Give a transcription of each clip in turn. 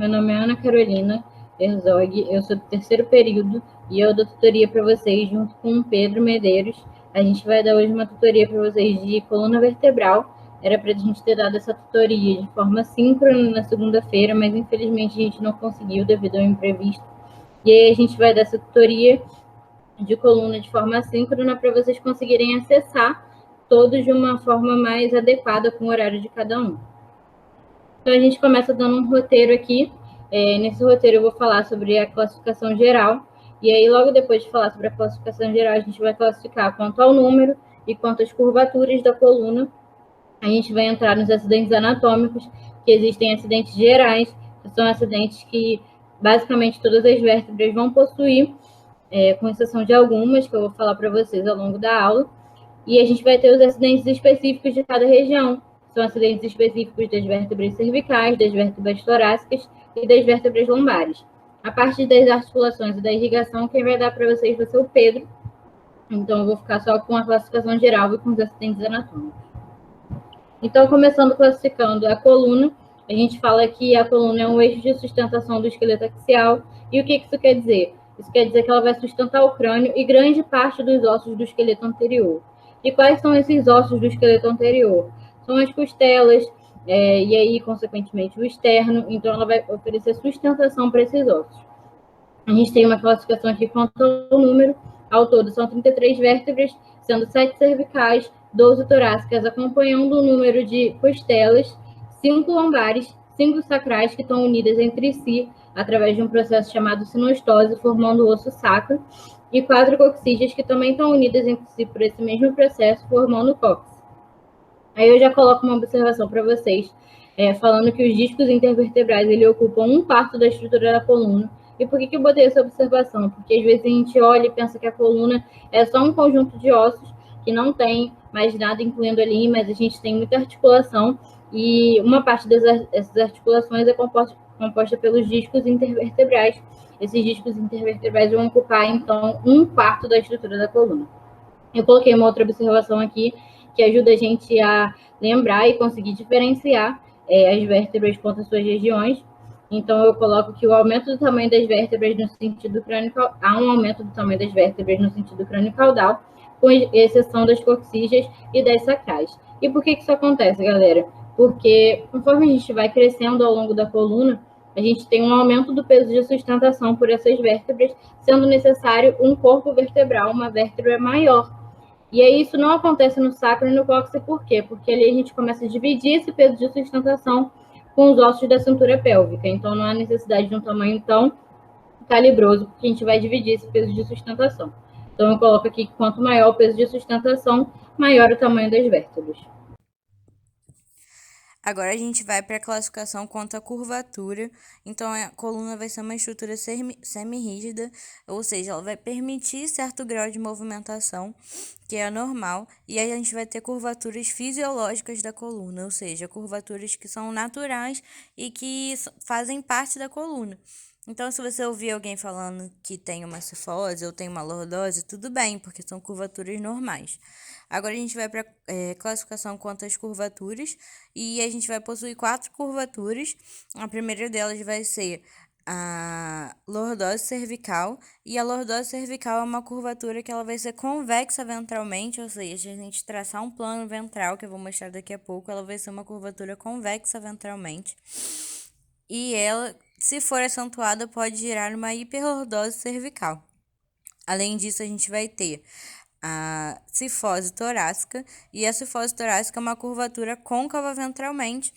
Meu nome é Ana Carolina Herzog, eu sou do terceiro período e eu dou tutoria para vocês junto com o Pedro Medeiros. A gente vai dar hoje uma tutoria para vocês de coluna vertebral. Era para a gente ter dado essa tutoria de forma síncrona na segunda-feira, mas infelizmente a gente não conseguiu devido ao imprevisto. E aí a gente vai dar essa tutoria de coluna de forma síncrona para vocês conseguirem acessar todos de uma forma mais adequada com o horário de cada um. Então, a gente começa dando um roteiro aqui. Nesse roteiro, eu vou falar sobre a classificação geral. E aí, logo depois de falar sobre a classificação geral, a gente vai classificar quanto ao número e quanto às curvaturas da coluna. A gente vai entrar nos acidentes anatômicos, que existem acidentes gerais, que são acidentes que, basicamente, todas as vértebras vão possuir, com exceção de algumas, que eu vou falar para vocês ao longo da aula. E a gente vai ter os acidentes específicos de cada região. São acidentes específicos das vértebras cervicais, das vértebras torácicas e das vértebras lombares. A parte das articulações e da irrigação, quem vai dar para vocês vai ser o Pedro. Então, eu vou ficar só com a classificação geral e com os acidentes anatômicos. Então, começando classificando a coluna, a gente fala que a coluna é um eixo de sustentação do esqueleto axial. E o que isso quer dizer? Isso quer dizer que ela vai sustentar o crânio e grande parte dos ossos do esqueleto anterior. E quais são esses ossos do esqueleto anterior? São as costelas, e aí, consequentemente, o externo. Então, ela vai oferecer sustentação para esses ossos. A gente tem uma classificação aqui quanto ao número. Ao todo, são 33 vértebras, sendo 7 cervicais, 12 torácicas, acompanhando o número de costelas, 5 lombares, 5 sacrais que estão unidas entre si através de um processo chamado sinostose, formando o osso sacro, e 4 coxígeas que também estão unidas entre si por esse mesmo processo, formando o cóccix. Aí eu já coloco uma observação para vocês, falando que os discos intervertebrais ele ocupam 1/4 da estrutura da coluna. E por que eu botei essa observação? Porque às vezes a gente olha e pensa que a coluna é só um conjunto de ossos, que não tem mais nada incluindo ali, mas a gente tem muita articulação, e uma parte dessas articulações é composta pelos discos intervertebrais. Esses discos intervertebrais vão ocupar, então, 1/4 da estrutura da coluna. Eu coloquei uma outra observação aqui, que ajuda a gente a lembrar e conseguir diferenciar as vértebras quanto às suas regiões. Então, eu coloco que o aumento do tamanho das vértebras no sentido crânio-caudal, há um aumento do tamanho das vértebras no sentido crânio-caudal, com exceção das coxígeas e das sacrais. E por que isso acontece, galera? Porque conforme a gente vai crescendo ao longo da coluna, a gente tem um aumento do peso de sustentação por essas vértebras, sendo necessário um corpo vertebral, uma vértebra maior. E aí isso não acontece no sacro e no cóccix, por quê? Porque ali a gente começa a dividir esse peso de sustentação com os ossos da cintura pélvica. Então não há necessidade de um tamanho tão calibroso, porque a gente vai dividir esse peso de sustentação. Então eu coloco aqui que quanto maior o peso de sustentação, maior o tamanho das vértebras. Agora a gente vai para a classificação quanto à curvatura. Então, a coluna vai ser uma estrutura semi-rígida, ou seja, ela vai permitir certo grau de movimentação, que é normal, e aí a gente vai ter curvaturas fisiológicas da coluna, ou seja, curvaturas que são naturais e que fazem parte da coluna. Então, se você ouvir alguém falando que tem uma cifose ou tem uma lordose, tudo bem, porque são curvaturas normais. Agora a gente vai para a classificação quanto às curvaturas, e a gente vai possuir 4 curvaturas. A primeira delas vai ser a lordose cervical, e a lordose cervical é uma curvatura que ela vai ser convexa ventralmente, ou seja, se a gente traçar um plano ventral, que eu vou mostrar daqui a pouco, ela vai ser uma curvatura convexa ventralmente. E ela, se for acentuada, pode gerar uma hiperlordose cervical. Além disso, a gente vai ter a cifose torácica, e a cifose torácica é uma curvatura côncava ventralmente,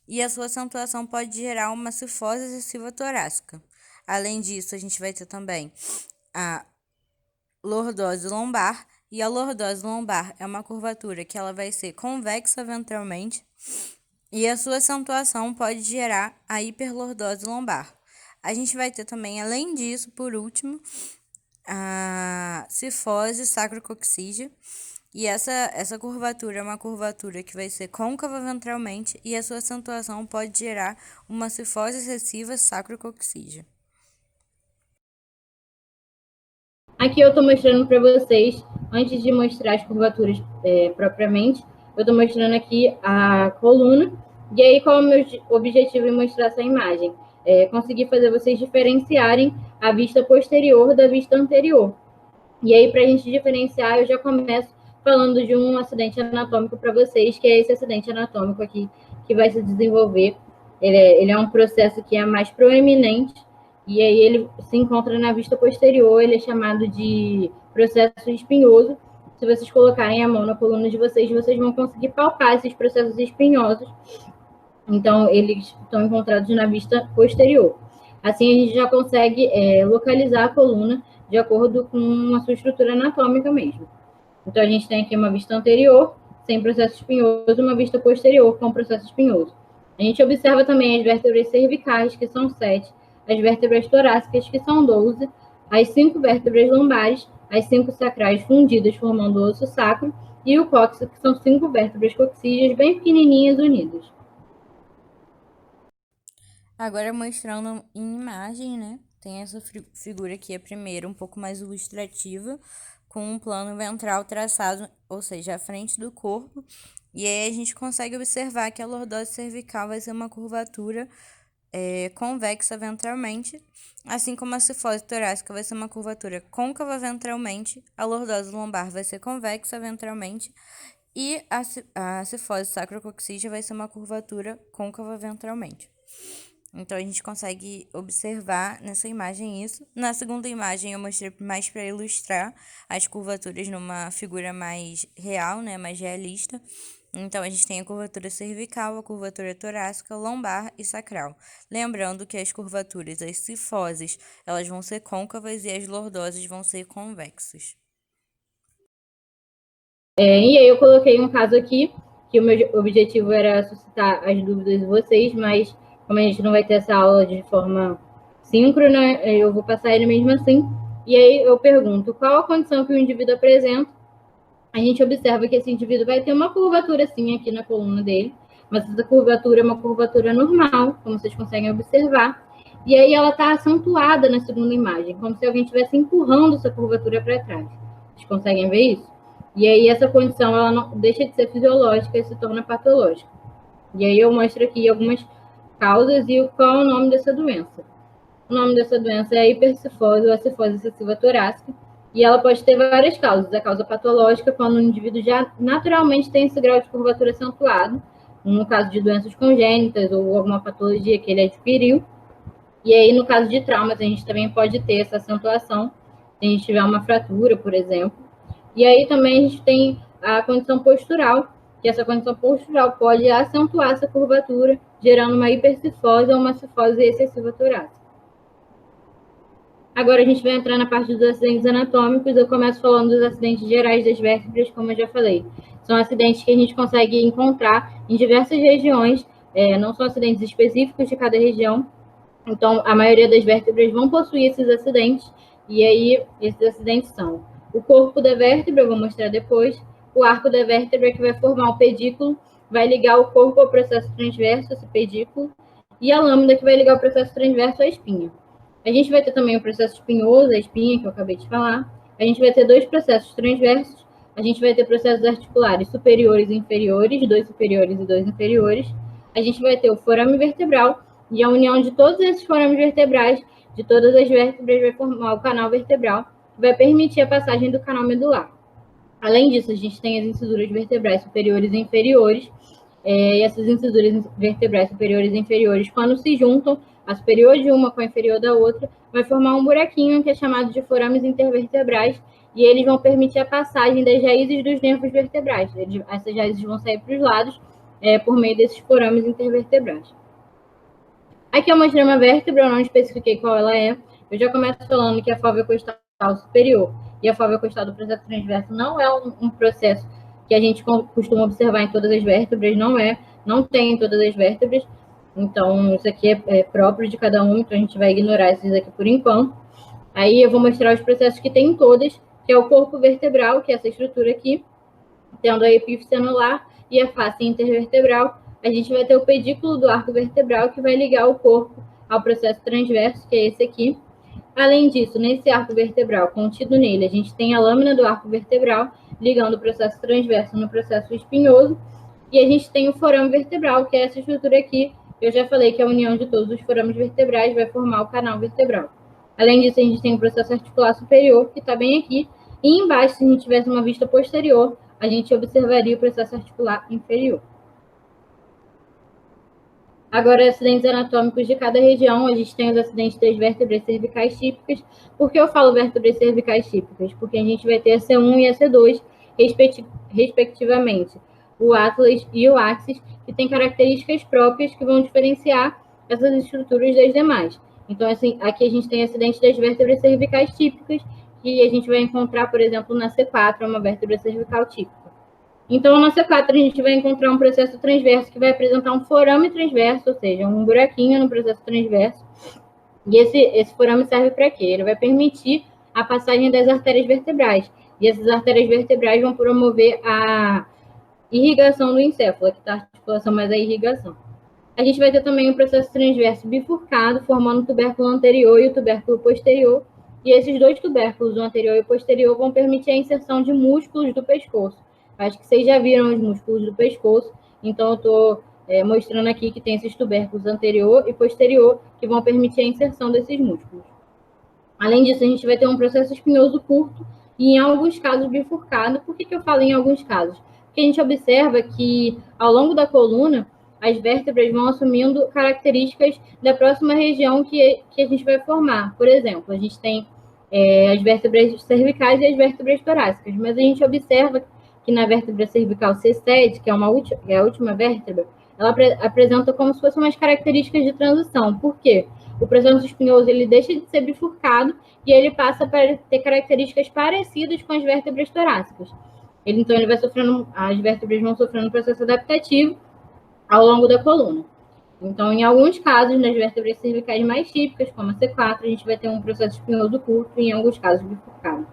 e a sua acentuação pode gerar uma cifose excessiva torácica. Além disso, a gente vai ter também a lordose lombar, e a lordose lombar é uma curvatura que ela vai ser convexa ventralmente, e a sua acentuação pode gerar a hiperlordose lombar. A gente vai ter também, além disso, por último, a cifose sacrococcígea, e essa curvatura é uma curvatura que vai ser côncava ventralmente, e a sua acentuação pode gerar uma cifose excessiva sacrococcígea. Aqui eu estou mostrando para vocês, antes de mostrar as curvaturas propriamente, eu estou mostrando aqui a coluna. E aí, qual é o meu objetivo em mostrar essa imagem? conseguir fazer vocês diferenciarem a vista posterior da vista anterior. E aí, para a gente diferenciar, eu já começo falando de um acidente anatômico para vocês, que é esse acidente anatômico aqui que vai se desenvolver. Ele é um processo que é mais proeminente, e aí ele se encontra na vista posterior, ele é chamado de processo espinhoso. Se vocês colocarem a mão na coluna de vocês, vocês vão conseguir palpar esses processos espinhosos. Então, eles estão encontrados na vista posterior. Assim, a gente já consegue localizar a coluna de acordo com a sua estrutura anatômica mesmo. Então, a gente tem aqui uma vista anterior, sem processo espinhoso, e uma vista posterior, com processo espinhoso. A gente observa também as vértebras cervicais, que são 7, as vértebras torácicas, que são 12, as 5 vértebras lombares, as 5 sacrais fundidas, formando o osso sacro, e o cóccix, que são 5 vértebras coxídeas bem pequenininhas unidas. Agora mostrando em imagem, né? Tem essa figura aqui, a primeira, um pouco mais ilustrativa, com um plano ventral traçado, ou seja, à frente do corpo. E aí a gente consegue observar que a lordose cervical vai ser uma curvatura convexa ventralmente, assim como a cifose torácica vai ser uma curvatura côncava ventralmente, a lordose lombar vai ser convexa ventralmente, e a cifose sacrococcígea vai ser uma curvatura côncava ventralmente. Então, a gente consegue observar nessa imagem isso. Na segunda imagem, eu mostrei mais para ilustrar as curvaturas numa figura mais real, né, mais realista. Então, a gente tem a curvatura cervical, a curvatura torácica, lombar e sacral. Lembrando que as curvaturas, as cifoses, elas vão ser côncavas e as lordoses vão ser convexas. E aí eu coloquei um caso aqui, que o meu objetivo era suscitar as dúvidas de vocês, mas como a gente não vai ter essa aula de forma síncrona, eu vou passar ele mesmo assim. E aí eu pergunto, qual a condição que o indivíduo apresenta? A gente observa que esse indivíduo vai ter uma curvatura assim aqui na coluna dele, mas essa curvatura é uma curvatura normal, como vocês conseguem observar. E aí ela está acentuada na segunda imagem, como se alguém estivesse empurrando essa curvatura para trás. Vocês conseguem ver isso? E aí essa condição ela não deixa de ser fisiológica e se torna patológica. E aí eu mostro aqui algumas causas e qual é o nome dessa doença. O nome dessa doença é a hipercifose ou a cifose excessiva torácica, e ela pode ter várias causas. A causa patológica, quando o indivíduo já naturalmente tem esse grau de curvatura acentuado, no caso de doenças congênitas ou alguma patologia que ele adquiriu. E aí, no caso de traumas, a gente também pode ter essa acentuação, se a gente tiver uma fratura, por exemplo. E aí também a gente tem a condição postural, que essa condição postural pode acentuar essa curvatura, gerando uma hipercifose ou uma cifose excessiva torácica. Agora a gente vai entrar na parte dos acidentes anatômicos. Eu começo falando dos acidentes gerais das vértebras, como eu já falei. São acidentes que a gente consegue encontrar em diversas regiões, não são acidentes específicos de cada região. Então, a maioria das vértebras vão possuir esses acidentes, e aí esses acidentes são o corpo da vértebra, eu vou mostrar depois, o arco da vértebra, que vai formar o pedículo, vai ligar o corpo ao processo transverso, esse pedículo, e a lâmina, que vai ligar o processo transverso à espinha. A gente vai ter também o processo espinhoso, a espinha, que eu acabei de falar. A gente vai ter 2 processos transversos. A gente vai ter processos articulares superiores e inferiores, 2 superiores e 2 inferiores. A gente vai ter o forame vertebral, e a união de todos esses forames vertebrais, de todas as vértebras, vai formar o canal vertebral, que vai permitir a passagem do canal medular. Além disso, a gente tem as incisuras vertebrais superiores e inferiores, e essas incisuras vertebrais superiores e inferiores, quando se juntam, a superior de uma com a inferior da outra, vai formar um buraquinho que é chamado de forames intervertebrais, e eles vão permitir a passagem das raízes dos nervos vertebrais. Essas raízes vão sair para os lados por meio desses forames intervertebrais. Aqui eu mostrei uma vértebra, eu não especifiquei qual ela é. Eu já começo falando que a fóvea costal superior e a fóvea costal do processo transverso não é um processo que a gente costuma observar em todas as vértebras, não tem em todas as vértebras. Então, isso aqui é próprio de cada um, então a gente vai ignorar esses aqui por enquanto. Aí eu vou mostrar os processos que tem em todas, que é o corpo vertebral, que é essa estrutura aqui, tendo a epífise anular e a face intervertebral. A gente vai ter o pedículo do arco vertebral, que vai ligar o corpo ao processo transverso, que é esse aqui. Além disso, nesse arco vertebral, contido nele, a gente tem a lâmina do arco vertebral, ligando o processo transverso no processo espinhoso. E a gente tem o forame vertebral, que é essa estrutura aqui, eu já falei que a união de todos os forames vertebrais vai formar o canal vertebral. Além disso, a gente tem o processo articular superior, que está bem aqui, e embaixo, se a gente tivesse uma vista posterior, a gente observaria o processo articular inferior. Agora, acidentes anatômicos de cada região, a gente tem os acidentes das vértebras cervicais típicas. Por que eu falo vértebras cervicais típicas? Porque a gente vai ter a C1 e a C2, respectivamente, o atlas e o axis, que têm características próprias que vão diferenciar essas estruturas das demais. Então, assim, aqui a gente tem acidentes das vértebras cervicais típicas, que a gente vai encontrar, por exemplo, na C4, uma vértebra cervical típica. Então, na C4, a gente vai encontrar um processo transverso que vai apresentar um forame transverso, ou seja, um buraquinho no processo transverso. E esse forame serve para quê? Ele vai permitir a passagem das artérias vertebrais. E essas artérias vertebrais vão promover a irrigação do encéfalo, aqui está a articulação, mas a irrigação. A gente vai ter também um processo transverso bifurcado, formando o tubérculo anterior e o tubérculo posterior. E esses dois tubérculos, o anterior e o posterior, vão permitir a inserção de músculos do pescoço. Acho que vocês já viram os músculos do pescoço, então eu estou mostrando aqui que tem esses tubérculos anterior e posterior que vão permitir a inserção desses músculos. Além disso, a gente vai ter um processo espinhoso curto e, em alguns casos, bifurcado. Por que eu falo em alguns casos? Porque a gente observa que, ao longo da coluna, as vértebras vão assumindo características da próxima região que a gente vai formar. Por exemplo, a gente tem as vértebras cervicais e as vértebras torácicas, mas a gente observa que na vértebra cervical C7, que é a última vértebra, ela apresenta como se fossem umas características de transição. Por quê? O processo espinhoso ele deixa de ser bifurcado e ele passa para ter características parecidas com as vértebras torácicas. Então, ele vai sofrendo, as vértebras vão sofrendo um processo adaptativo ao longo da coluna. Então, em alguns casos, nas vértebras cervicais mais típicas, como a C4, a gente vai ter um processo espinhoso curto e, em alguns casos, bifurcado.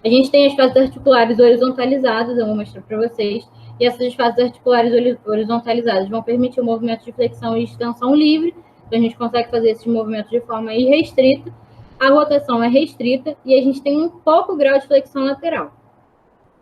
A gente tem as faces articulares horizontalizadas, eu vou mostrar para vocês, e essas faces articulares horizontalizadas vão permitir o movimento de flexão e extensão livre, então a gente consegue fazer esses movimentos de forma irrestrita, a rotação é restrita e a gente tem um pouco grau de flexão lateral.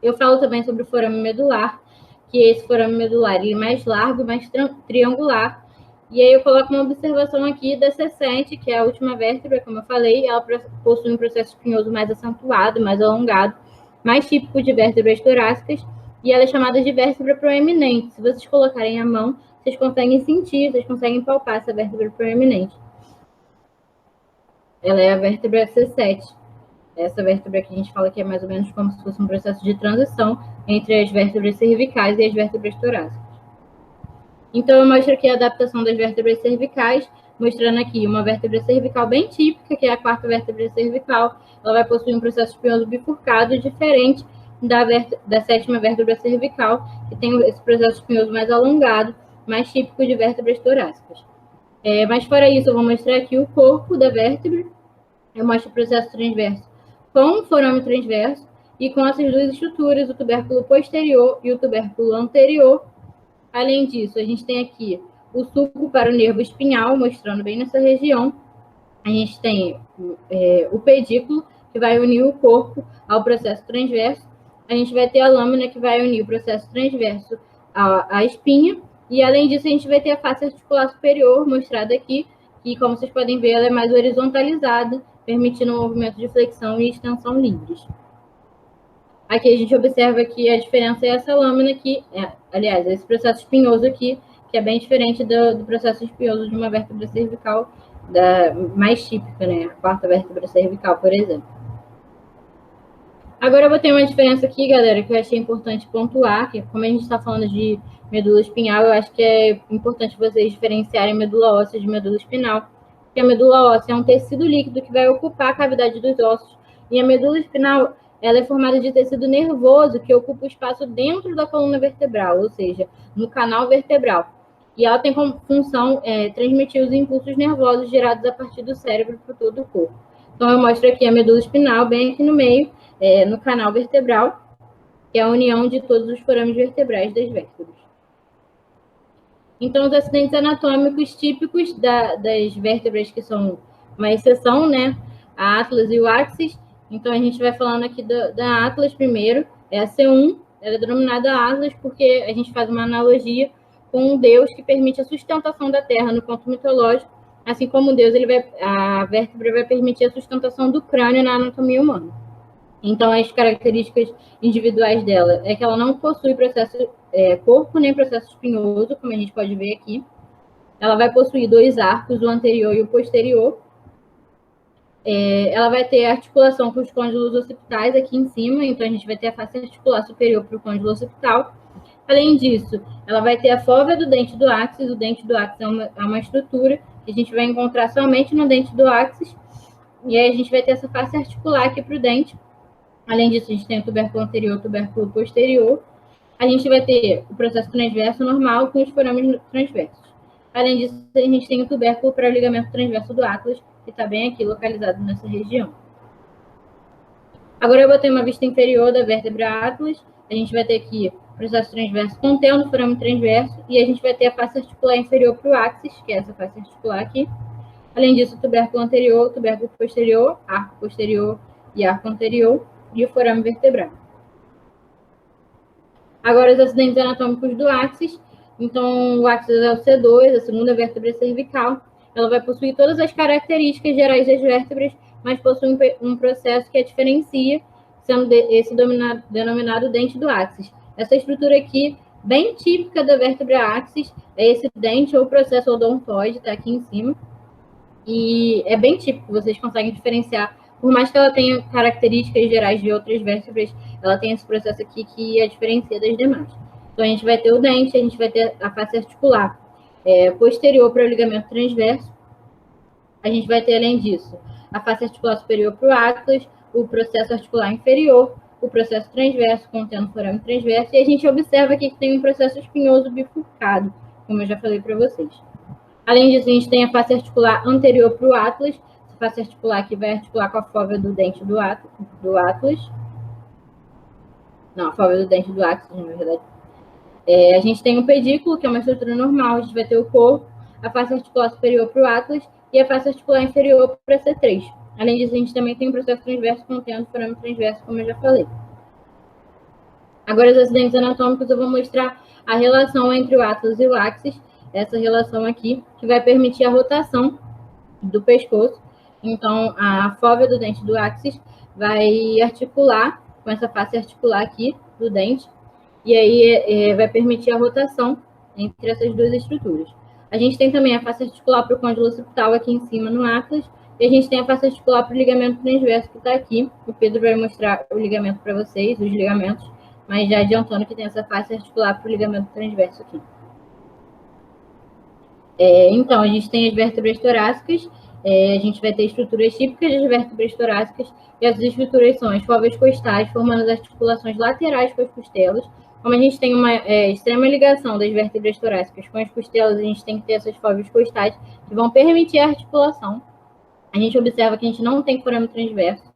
Eu falo também sobre o forame medular, que esse forame medular ele é mais largo, mais triangular, e aí eu coloco uma observação aqui da C7, que é a última vértebra, como eu falei, ela possui um processo espinhoso mais acentuado, mais alongado, mais típico de vértebras torácicas, e ela é chamada de vértebra proeminente. Se vocês colocarem a mão, vocês conseguem sentir, vocês conseguem palpar essa vértebra proeminente. Ela é a vértebra C7. Essa vértebra que a gente fala que é mais ou menos como se fosse um processo de transição entre as vértebras cervicais e as vértebras torácicas. Então, eu mostro aqui a adaptação das vértebras cervicais, mostrando aqui uma vértebra cervical bem típica, que é a quarta vértebra cervical. Ela vai possuir um processo espinhoso bifurcado, diferente da sétima vértebra cervical, que tem esse processo espinhoso mais alongado, mais típico de vértebras torácicas. Mas, fora isso, eu vou mostrar aqui o corpo da vértebra. Eu mostro o processo transverso com o forame transverso e com essas duas estruturas, o tubérculo posterior e o tubérculo anterior. Além disso, a gente tem aqui o sulco para o nervo espinhal, mostrando bem nessa região. A gente tem o pedículo, que vai unir o corpo ao processo transverso. A gente vai ter a lâmina, que vai unir o processo transverso à espinha. E, além disso, a gente vai ter a face articular superior, mostrada aqui, que, como vocês podem ver, ela é mais horizontalizada, permitindo um movimento de flexão e extensão livres. Aqui a gente observa que a diferença é essa lâmina aqui, aliás, esse processo espinhoso aqui, que é bem diferente do processo espinhoso de uma vértebra cervical mais típica, né? A quarta vértebra cervical, por exemplo. Agora eu vou ter uma diferença aqui, galera, que eu achei importante pontuar, que como a gente está falando de medula espinhal, eu acho que é importante vocês diferenciarem medula óssea de medula espinal, porque a medula óssea é um tecido líquido que vai ocupar a cavidade dos ossos, e a medula espinal ela é formada de tecido nervoso que ocupa o espaço dentro da coluna vertebral, ou seja, no canal vertebral. E ela tem como função transmitir os impulsos nervosos gerados a partir do cérebro para todo o corpo. Então, eu mostro aqui a medula espinal, bem aqui no meio, no canal vertebral, que é a união de todos os forames vertebrais das vértebras. Então, os acidentes anatômicos típicos das vértebras, que são uma exceção, né? A atlas e o axis. Então, a gente vai falando aqui da atlas primeiro, é a C1, ela é denominada atlas porque a gente faz uma analogia com um Deus que permite a sustentação da Terra no conto mitológico, assim como Deus, a vértebra vai permitir a sustentação do crânio na anatomia humana. Então, as características individuais dela é que ela não possui corpo nem processo espinhoso, como a gente pode ver aqui. Ela vai possuir 2 arcos, o anterior e o posterior. Ela vai ter articulação com os côndilos occipitais aqui em cima, então a gente vai ter a face articular superior para o côndilo occipital. Além disso, ela vai ter a fóvea do dente do áxis. O dente do áxis é uma estrutura que a gente vai encontrar somente no dente do áxis. E aí a gente vai ter essa face articular aqui para o dente. Além disso, a gente tem o tubérculo anterior e o tubérculo posterior. A gente vai ter o processo transverso normal com os forames transversos. Além disso, a gente tem o tubérculo para o ligamento transverso do atlas, que está bem aqui localizado nessa região. Agora eu botei uma vista inferior da vértebra atlas. A gente vai ter aqui o processo transverso contendo o forame transverso, e a gente vai ter a face articular inferior para o áxis, que é essa face articular aqui. Além disso, o tubérculo anterior, o tubérculo posterior, arco posterior e arco anterior, e o forame vertebral. Agora, os acidentes anatômicos do áxis. Então, o áxis é o C2, a segunda vértebra cervical. Ela vai possuir todas as características gerais das vértebras, mas possui um processo que a diferencia, sendo esse denominado dente do áxis. Essa estrutura aqui, bem típica da vértebra áxis, é esse dente ou processo odontoide, está aqui em cima. E é bem típico, vocês conseguem diferenciar. Por mais que ela tenha características gerais de outras vértebras, ela tem esse processo aqui que a diferencia das demais. Então, a gente vai ter o dente, a gente vai ter a face articular posterior para o ligamento transverso. A gente vai ter, além disso, a face articular superior para o atlas, o processo articular inferior, o processo transverso contendo o forame transverso, e a gente observa aqui que tem um processo espinhoso bifurcado, como eu já falei para vocês. Além disso, a gente tem a face articular anterior para o atlas. Essa face articular aqui vai articular com a fóvea do dente do atlas. Não, a fóvea do dente do áxis, na verdade. A gente tem o pedículo, que é uma estrutura normal. A gente vai ter o corpo, a face articular superior para o atlas e a face articular inferior para a C3. Além disso, a gente também tem o processo transverso contendo o forame transverso, como eu já falei. Agora, os acidentes anatômicos, eu vou mostrar a relação entre o atlas e o áxis. Essa relação aqui, que vai permitir a rotação do pescoço. Então, a fóvea do dente do áxis vai articular com essa face articular aqui do dente, e aí vai permitir a rotação entre essas duas estruturas. A gente tem também a face articular para o côndilo occipital aqui em cima no atlas, e a gente tem a face articular para o ligamento transverso que está aqui. O Pedro vai mostrar o ligamento para vocês, os ligamentos, mas já adiantando que tem essa face articular para o ligamento transverso aqui. Então, a gente tem as vértebras torácicas, a gente vai ter estruturas típicas das vértebras torácicas, e essas estruturas são as fóveas costais, formando as articulações laterais com as costelas. Como a gente tem uma extrema ligação das vértebras torácicas com as costelas, a gente tem que ter essas fóveas costais que vão permitir a articulação. A gente observa que a gente não tem forame transverso.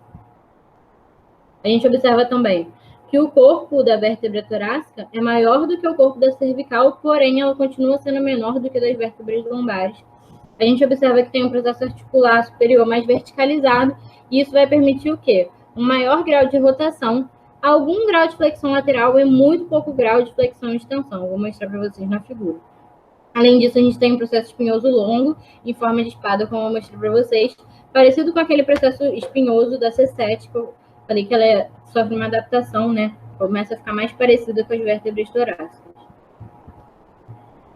A gente observa também que o corpo da vértebra torácica é maior do que o corpo da cervical, porém ela continua sendo menor do que das vértebras lombares. A gente observa que tem um processo articular superior mais verticalizado, e isso vai permitir o quê? Um maior grau de rotação, algum grau de flexão lateral e muito pouco grau de flexão e extensão. Eu vou mostrar para vocês na figura. Além disso, a gente tem um processo espinhoso longo, em forma de espada, como eu mostrei para vocês, parecido com aquele processo espinhoso da C7, que eu falei que ela sofre uma adaptação, né? Começa a ficar mais parecida com as vértebras torácicas.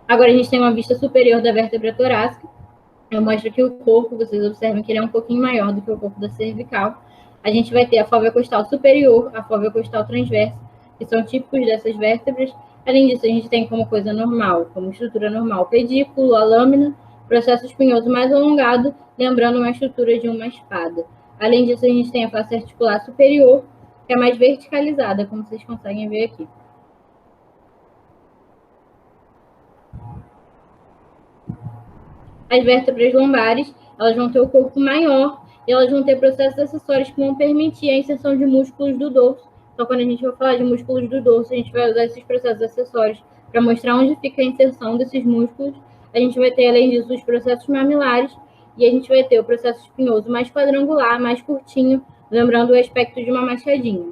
Agora, a gente tem uma vista superior da vértebra torácica. Eu mostro aqui o corpo, vocês observam que ele é um pouquinho maior do que o corpo da cervical. A gente vai ter a fóvea costal superior, a fóvea costal transversa, que são típicos dessas vértebras. Além disso, a gente tem como coisa normal, como estrutura normal, o pedículo, a lâmina, processo espinhoso mais alongado, lembrando uma estrutura de uma espada. Além disso, a gente tem a face articular superior, que é mais verticalizada, como vocês conseguem ver aqui. As vértebras lombares, elas vão ter o corpo maior e elas vão ter processos acessórios que vão permitir a inserção de músculos do dorso. Então, quando a gente vai falar de músculos do dorso, a gente vai usar esses processos acessórios para mostrar onde fica a inserção desses músculos. A gente vai ter, além disso, os processos mamilares e a gente vai ter o processo espinhoso mais quadrangular, mais curtinho, lembrando o aspecto de uma machadinha.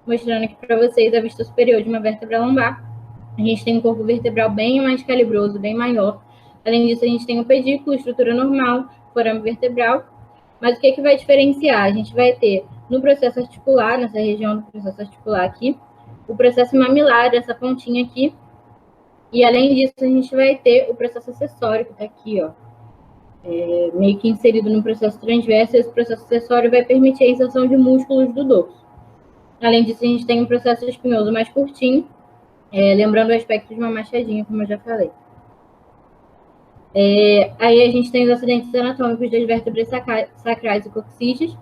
Mostrando aqui para vocês a vista superior de uma vértebra lombar. A gente tem um corpo vertebral bem mais calibroso, bem maior. Além disso, a gente tem o pedículo, estrutura normal, forame vertebral. Mas o que vai diferenciar? A gente vai ter no processo articular, nessa região do processo articular aqui, o processo mamilar, essa pontinha aqui. E além disso, a gente vai ter o processo acessório, que está aqui, ó, meio que inserido no processo transverso. Esse processo acessório vai permitir a inserção de músculos do dorso. Além disso, a gente tem um processo espinhoso mais curtinho, lembrando o aspecto de uma machadinha, como eu já falei. Aí a gente tem os acidentes anatômicos das vértebras sacrais e coxígeas.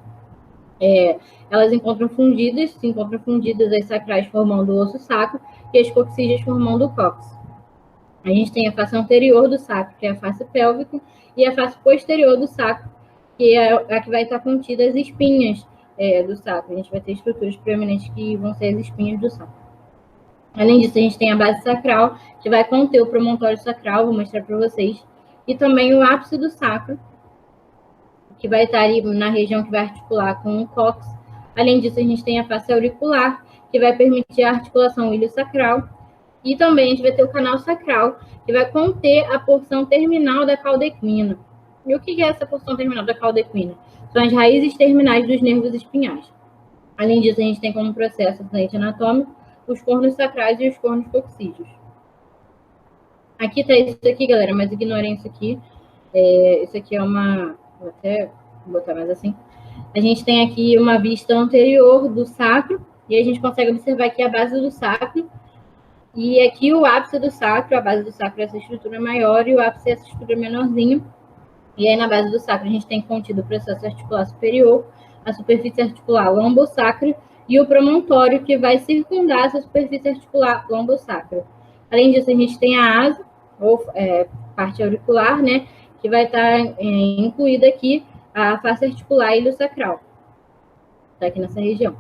Elas se encontram fundidas as sacrais formando o osso sacro e as coxígeas formando o cóccix. A gente tem a face anterior do sacro, que é a face pélvica, e a face posterior do sacro, que é a que vai estar contida as espinhas do sacro. A gente vai ter estruturas proeminentes que vão ser as espinhas do sacro. Além disso, a gente tem a base sacral, que vai conter o promontório sacral, vou mostrar para vocês, e também o ápice do sacro, que vai estar ali na região que vai articular com o cóccix. Além disso, a gente tem a face auricular, que vai permitir a articulação ilho-sacral. E também a gente vai ter o canal sacral, que vai conter a porção terminal da cauda-equina. E o que é essa porção terminal da cauda-equina? São as raízes terminais dos nervos espinhais. Além disso, a gente tem como processo acidente anatômico os cornos sacrais e os cornos coxígeos. Aqui está isso aqui, galera, mas ignorem isso aqui. Isso aqui é uma... Vou até botar mais assim. A gente tem aqui uma vista anterior do sacro, e a gente consegue observar aqui a base do sacro. E aqui o ápice do sacro, a base do sacro é essa estrutura maior e o ápice é essa estrutura menorzinha. E aí na base do sacro a gente tem contido o processo articular superior, a superfície articular lombosacra e o promontório que vai circundar essa superfície articular lombosacra. Além disso, a gente tem a asa, ou parte auricular, né, que vai estar incluída aqui a face articular ilho-sacral. Está aqui nessa região.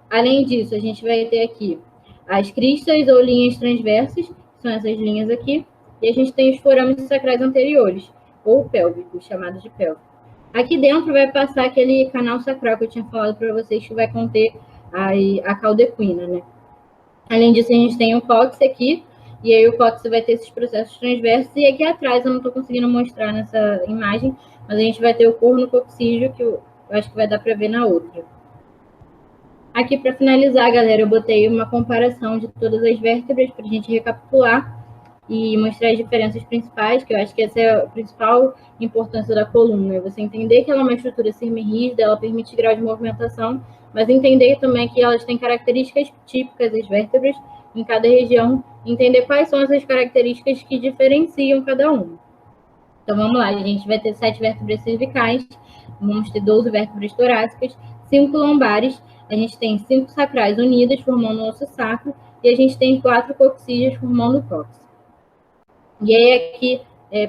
Além disso, a gente vai ter aqui as cristas ou linhas transversas, que são essas linhas aqui, e a gente tem os forames sacrais anteriores, ou pélvicos, chamados de pélvico. Aqui dentro vai passar aquele canal sacral que eu tinha falado para vocês, que vai conter a cauda-equina, né? Além disso, a gente tem o cóccix aqui, e aí o cóccix vai ter esses processos transversos, e aqui atrás, eu não estou conseguindo mostrar nessa imagem, mas a gente vai ter o corno coxígeo, que eu acho que vai dar para ver na outra. Aqui, para finalizar, galera, eu botei uma comparação de todas as vértebras para a gente recapitular e mostrar as diferenças principais, que eu acho que essa é a principal importância da coluna. É você entender que ela é uma estrutura semi-rígida, ela permite grau de movimentação, mas entender também que elas têm características típicas das vértebras em cada região, entender quais são essas características que diferenciam cada uma. Então, vamos lá, a gente vai ter 7 vértebras cervicais, vamos ter 12 vértebras torácicas, 5 lombares, a gente tem 5 sacrais unidas, formando o osso sacro, e a gente tem 4 coxígeas, formando o cóccix. E aí, aqui,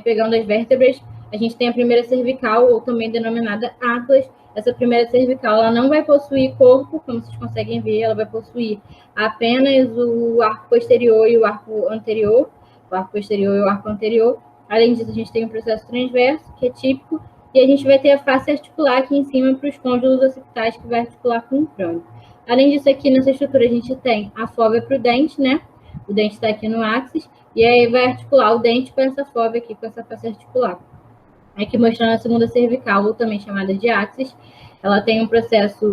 pegando as vértebras, a gente tem a primeira cervical, ou também denominada Atlas. Essa primeira cervical, ela não vai possuir corpo, como vocês conseguem ver, ela vai possuir apenas o arco posterior e o arco anterior, o arco posterior e o arco anterior. Além disso, a gente tem o processo transverso, que é típico, e a gente vai ter a face articular aqui em cima para os côndilos occipitais, que vai articular com o crânio. Além disso, aqui nessa estrutura, a gente tem a fóvea para o dente, né? O dente está aqui no áxis, e aí vai articular o dente com essa fóvea aqui, com essa face articular. Aqui mostrando a segunda cervical, ou também chamada de áxis. Ela tem um processo,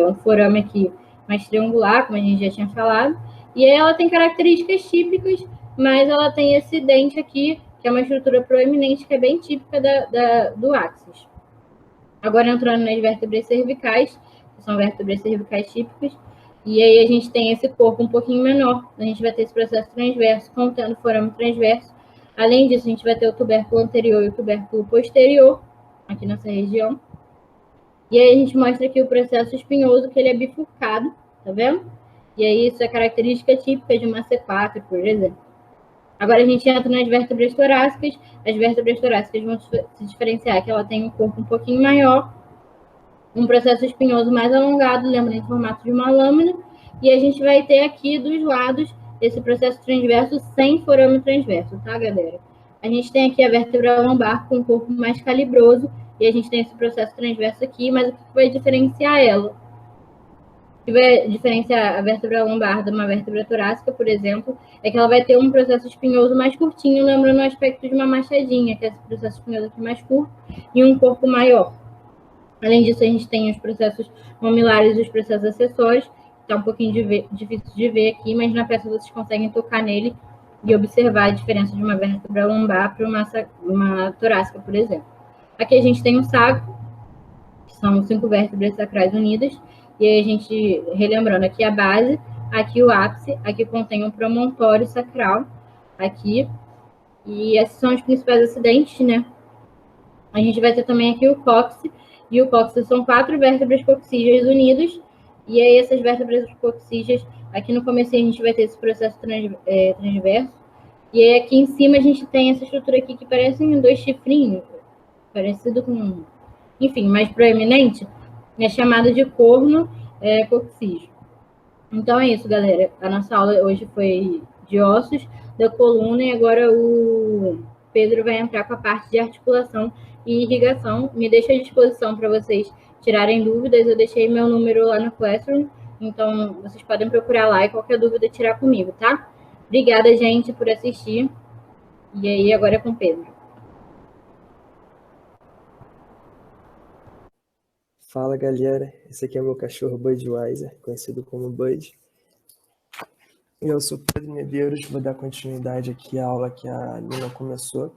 um forame aqui mais triangular, como a gente já tinha falado. E aí ela tem características típicas, mas ela tem esse dente aqui, que é uma estrutura proeminente, que é bem típica do áxis. Agora entrando nas vértebras cervicais, que são vértebras cervicais típicas, e aí a gente tem esse corpo um pouquinho menor, a gente vai ter esse processo transverso, contendo forame transverso. Além disso, a gente vai ter o tubérculo anterior e o tubérculo posterior, aqui nessa região. E aí a gente mostra aqui o processo espinhoso, que ele é bifurcado, tá vendo? E aí isso é característica típica de uma C4, por exemplo. Agora a gente entra nas vértebras torácicas. As vértebras torácicas vão se diferenciar que ela tem um corpo um pouquinho maior, um processo espinhoso mais alongado, lembra em formato de uma lâmina, e a gente vai ter aqui dos lados esse processo transverso sem forame transverso, tá, galera? A gente tem aqui a vértebra lombar com um corpo mais calibroso, e a gente tem esse processo transverso aqui, mas o que vai diferenciar ela? que vai diferenciar a vértebra lombar de uma vértebra torácica, por exemplo, é que ela vai ter um processo espinhoso mais curtinho, lembrando o aspecto de uma machadinha, que é esse processo espinhoso aqui mais curto, e um corpo maior. Além disso, a gente tem os processos mamilares e os processos acessórios, que está um pouquinho difícil de ver aqui, mas na peça vocês conseguem tocar nele e observar a diferença de uma vértebra lombar para uma torácica, por exemplo. Aqui a gente tem o sacro, que são 5 vértebras sacrais unidas, e aí a gente, relembrando, aqui a base, aqui o ápice, aqui contém um promontório sacral, aqui, e esses são os principais acidentes, né? A gente vai ter também aqui o cóccix, e o cóccix são 4 vértebras coxígeas unidas, e aí essas vértebras coxígeas, aqui no começo a gente vai ter esse processo transverso, e aí aqui em cima a gente tem essa estrutura aqui que parecem 2 chifrinhos, parecido com, enfim, mais proeminente, é chamado de corno coxígeo. Então é isso, galera. A nossa aula hoje foi de ossos da coluna e agora o Pedro vai entrar com a parte de articulação e irrigação. Me deixo à disposição para vocês tirarem dúvidas. Eu deixei meu número lá no Classroom, então vocês podem procurar lá e qualquer dúvida tirar comigo, tá? Obrigada, gente, por assistir. E aí, agora é com o Pedro. Fala, galera. Esse aqui é meu cachorro Budweiser, conhecido como Bud. Eu sou Pedro Medeiros, vou dar continuidade aqui à aula que a Nina começou,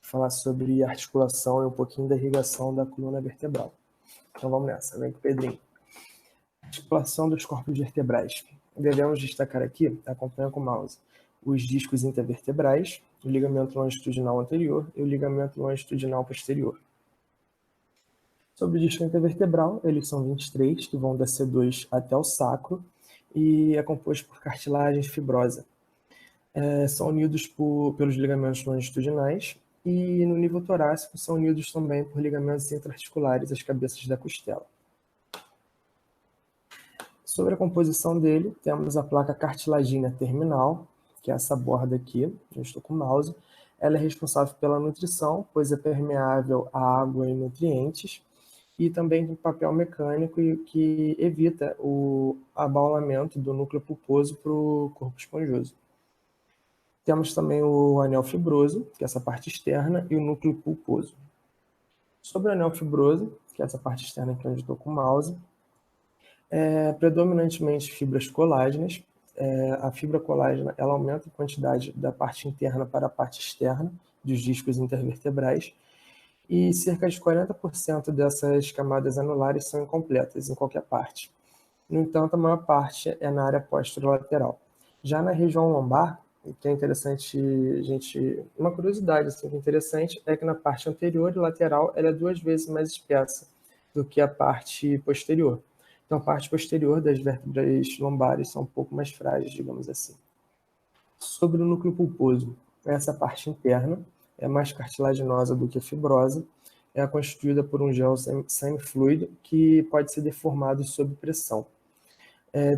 falar sobre articulação e um pouquinho da irrigação da coluna vertebral. Então vamos nessa, vem com o Pedrinho. Articulação dos corpos vertebrais. Devemos destacar aqui, acompanha com o mouse, os discos intervertebrais, o ligamento longitudinal anterior e o ligamento longitudinal posterior. Sobre o disco intervertebral, eles são 23, que vão da C2 até o sacro, e é composto por cartilagem fibrosa. São unidos pelos ligamentos longitudinais, e no nível torácico são unidos também por ligamentos intraarticulares, as cabeças da costela. Sobre a composição dele, temos a placa cartilagínea terminal, que é essa borda aqui, eu estou com o mouse. Ela é responsável pela nutrição, pois é permeável à água e nutrientes, e também tem papel mecânico que evita o abaulamento do núcleo pulposo para o corpo esponjoso. Temos também o anel fibroso, que é essa parte externa, e o núcleo pulposo. Sobre o anel fibroso, que é essa parte externa aqui onde estou com o mouse, predominantemente fibras colágenas. A fibra colágena ela aumenta a quantidade da parte interna para a parte externa dos discos intervertebrais, e cerca de 40% dessas camadas anulares são incompletas em qualquer parte. No entanto, a maior parte é na área posterolateral. Já na região lombar, o que é interessante, uma curiosidade assim, que é interessante é que na parte anterior e lateral ela é 2 vezes mais espessa do que a parte posterior. Então, a parte posterior das vértebras lombares são um pouco mais frágeis, digamos assim. Sobre o núcleo pulposo, essa parte interna é mais cartilaginosa do que fibrosa, é constituída por um gel semifluido que pode ser deformado sob pressão.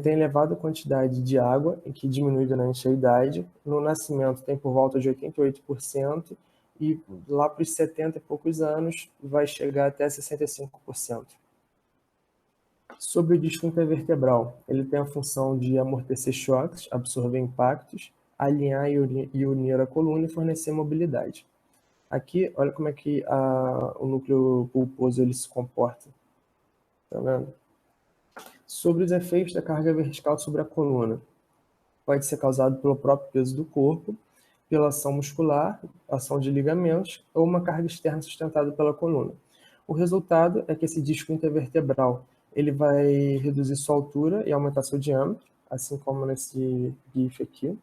Tem elevada quantidade de água, que diminui durante a idade. No nascimento tem por volta de 88%, e lá para os 70 e poucos anos vai chegar até 65%. Sobre o disco intervertebral, ele tem a função de amortecer choques, absorver impactos, alinhar e unir a coluna e fornecer mobilidade. Aqui, olha como é que o núcleo pulposo ele se comporta. Tá vendo? Sobre os efeitos da carga vertical sobre a coluna. Pode ser causado pelo próprio peso do corpo, pela ação muscular, ação de ligamentos ou uma carga externa sustentada pela coluna. O resultado é que esse disco intervertebral ele vai reduzir sua altura e aumentar seu diâmetro, assim como nesse GIF aqui.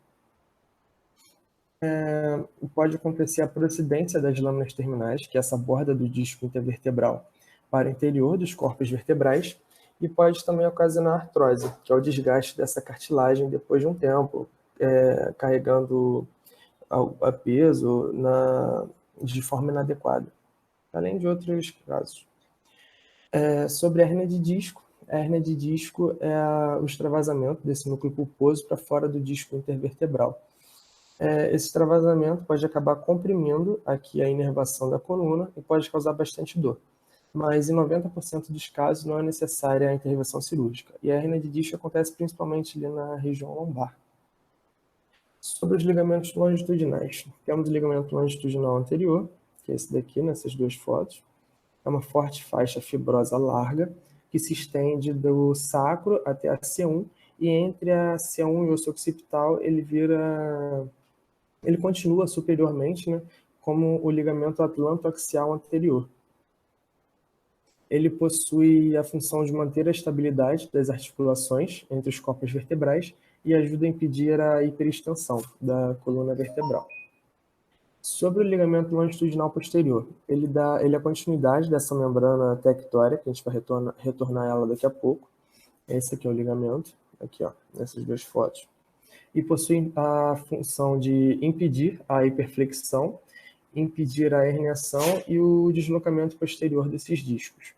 Pode acontecer a procidência das lâminas terminais, que é essa borda do disco intervertebral, para o interior dos corpos vertebrais, e pode também ocasionar artrose, que é o desgaste dessa cartilagem depois de um tempo, carregando a peso de forma inadequada, além de outros casos. Sobre a hérnia de disco é o extravasamento desse núcleo pulposo para fora do disco intervertebral. Esse extravasamento pode acabar comprimindo aqui a inervação da coluna e pode causar bastante dor. mas em 90% dos casos não é necessária a intervenção cirúrgica. E a hernia de disco acontece principalmente ali na região lombar. Sobre os ligamentos longitudinais, temos o ligamento longitudinal anterior, que é esse daqui, nessas duas fotos. É uma forte faixa fibrosa larga, que se estende do sacro até a C1, e entre a C1 e o osso occipital, ele continua superiormente, né, como o ligamento atlantoaxial anterior. Ele possui a função de manter a estabilidade das articulações entre os corpos vertebrais e ajuda a impedir a hiperextensão da coluna vertebral. Sobre o ligamento longitudinal posterior, ele é a continuidade dessa membrana tectória, que a gente vai retornar ela daqui a pouco. Esse aqui é o ligamento, aqui ó, nessas duas fotos. E possui a função de impedir a hiperflexão, impedir a herniação e o deslocamento posterior desses discos.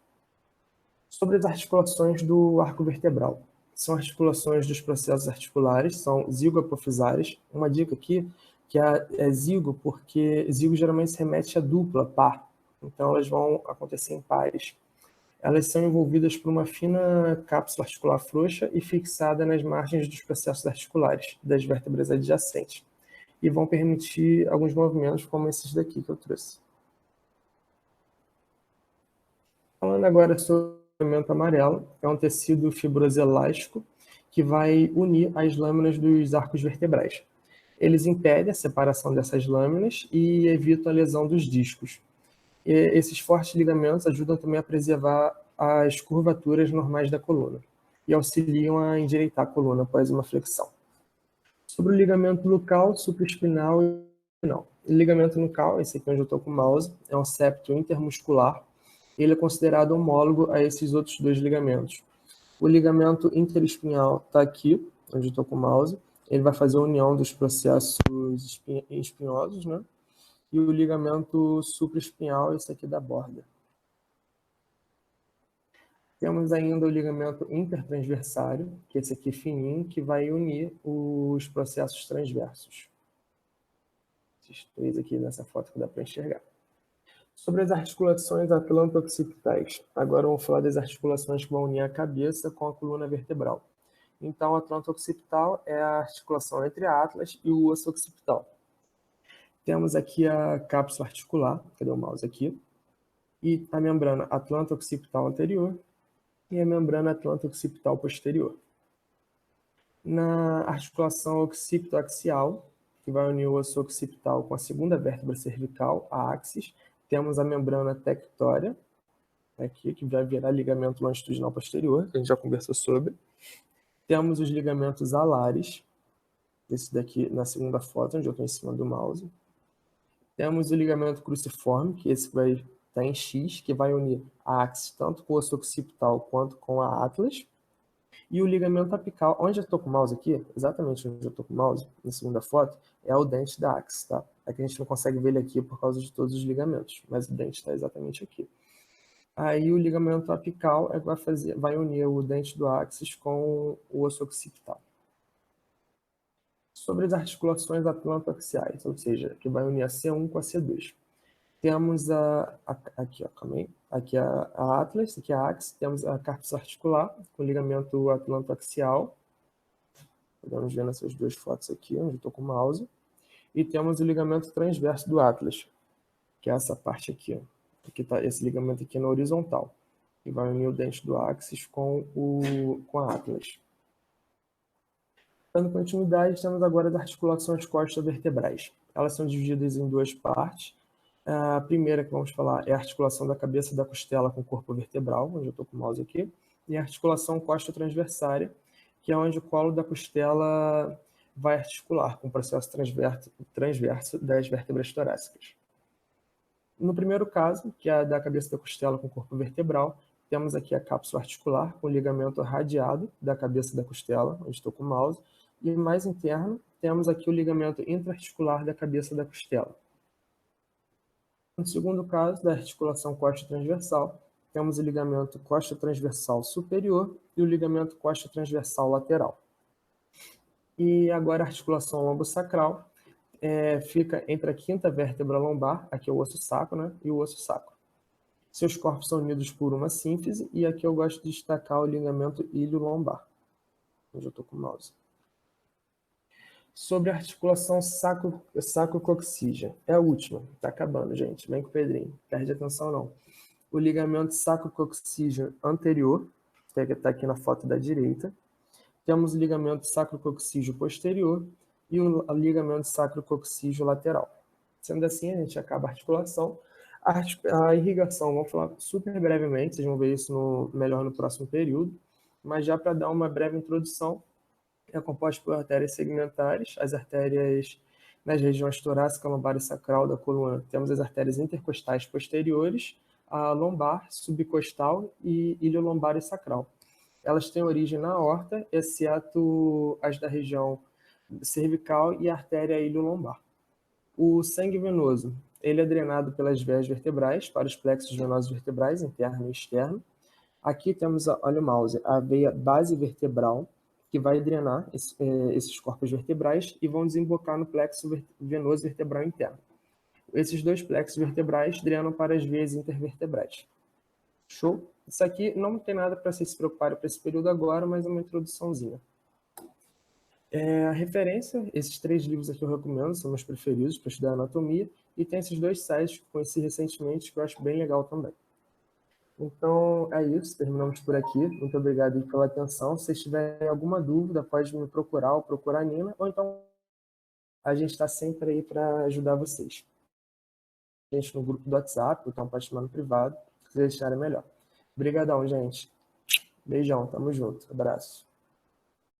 Sobre as articulações do arco vertebral. São articulações dos processos articulares, são zigoapofisárias. Uma dica aqui, que é zigo, porque zigo geralmente se remete a dupla, par. Então elas vão acontecer em pares. Elas são envolvidas por uma fina cápsula articular frouxa e fixada nas margens dos processos articulares das vértebras adjacentes. E vão permitir alguns movimentos, como esses daqui que eu trouxe. Falando agora sobre o ligamento amarelo, é um tecido fibroso elástico que vai unir as lâminas dos arcos vertebrais. Eles impedem a separação dessas lâminas e evitam a lesão dos discos. E esses fortes ligamentos ajudam também a preservar as curvaturas normais da coluna e auxiliam a endireitar a coluna após uma flexão. Sobre o ligamento nucal, supraespinal e espinal. O ligamento nucal, esse aqui onde eu estou com o mouse, é um septo intermuscular. Ele é considerado homólogo a esses outros dois ligamentos. O ligamento interespinhal está aqui, onde eu estou com o mouse. Ele vai fazer a união dos processos espinhosos, né? E o ligamento supraespinhal, esse aqui da borda. Temos ainda o ligamento intertransversário, que é esse aqui fininho, que vai unir os processos transversos. Esses três aqui nessa foto que dá para enxergar. Sobre as articulações atlanto-occipitais. Agora vamos falar das articulações que vão unir a cabeça com a coluna vertebral. Então, a atlanto-occipital é a articulação entre a atlas e o osso occipital. Temos aqui a cápsula articular, cadê o mouse aqui? E a membrana atlanto-occipital anterior e a membrana atlanto-occipital posterior. Na articulação occipitoaxial, que vai unir o osso occipital com a segunda vértebra cervical, a axis, temos a membrana tectória, aqui, que vai virar ligamento longitudinal posterior, que a gente já conversou sobre. Temos os ligamentos alares, esse daqui na segunda foto, onde eu estou em cima do mouse. Temos o ligamento cruciforme, que esse vai estar em X, que vai unir a axis tanto com o osso occipital quanto com a atlas. E o ligamento apical, onde eu estou com o mouse aqui, exatamente onde eu estou com o mouse, na segunda foto, é o dente da axis, tá? É que a gente não consegue ver ele aqui por causa de todos os ligamentos, mas o dente está exatamente aqui. Aí o ligamento apical vai unir o dente do axis com o osso occipital. Sobre as articulações atlantoaxiais, ou seja, que vai unir a C1 com a C2. Temos aqui, ó, calma aí. Aqui a atlas, aqui a axis, temos a cápsula articular com o ligamento atlantoaxial. Podemos ver nessas duas fotos aqui, onde eu estou com o mouse. E temos o ligamento transverso do atlas, que é essa parte aqui, ó. Aqui tá esse ligamento aqui na horizontal, que vai unir o dente do axis com a atlas. Dando continuidade, temos agora as articulações costovertebrais. Elas são divididas em duas partes. A primeira que vamos falar é a articulação da cabeça da costela com o corpo vertebral, onde eu estou com o mouse aqui, e a articulação costotransversária, que é onde o colo da costela vai articular com o processo transverso das vértebras torácicas. No primeiro caso, que é a da cabeça da costela com o corpo vertebral, temos aqui a cápsula articular com o ligamento radiado da cabeça da costela, onde estou com o mouse, e mais interno, temos aqui o ligamento intraarticular da cabeça da costela. No segundo caso, da articulação costotransversal, temos o ligamento costotransversal superior e o ligamento costotransversal lateral. E agora a articulação lombosacral fica entre a quinta vértebra lombar, aqui é o osso sacro, né, e o osso sacro. Seus corpos são unidos por uma sínfise, e aqui eu gosto de destacar o ligamento ilho-lombar, onde eu estou com o mouse. Sobre a articulação sacrococcígea. É a última, está acabando, gente. Vem com o Pedrinho, perde atenção não. O ligamento sacrococcígeo anterior, que está aqui na foto da direita. Temos o ligamento sacrococcígeo posterior e o ligamento sacrococcígeo lateral. Sendo assim, a gente acaba a articulação. A irrigação, vamos falar super brevemente, vocês vão ver isso melhor no próximo período, mas já para dar uma breve introdução, é composto por artérias segmentares, as artérias nas regiões torácica, lombar e sacral da coluna. Temos as artérias intercostais posteriores, a lombar, subcostal e iliolombar e sacral. Elas têm origem na aorta, exceto as da região cervical e a artéria iliolombar. O sangue venoso, ele é drenado pelas veias vertebrais para os plexos venosos vertebrais, interno e externo. Aqui temos, olha o mouse, a veia base vertebral, que vai drenar esses corpos vertebrais e vão desembocar no plexo venoso vertebral interno. Esses dois plexos vertebrais drenam para as veias intervertebrais. Show? Isso aqui não tem nada para vocês se preocuparem para esse período agora, mas é uma introduçãozinha. A referência, esses 3 livros aqui eu recomendo, são meus preferidos para estudar anatomia, e tem esses 2 sites que eu conheci recentemente, que eu acho bem legal também. Então, é isso, terminamos por aqui. Muito obrigado pela atenção. Se vocês tiverem alguma dúvida, pode me procurar ou procurar a Nina, ou então a gente está sempre aí para ajudar vocês. A gente no grupo do WhatsApp, ou então pode chamar no privado, se vocês acharem melhor. Obrigadão, gente. Beijão, tamo junto. Abraço.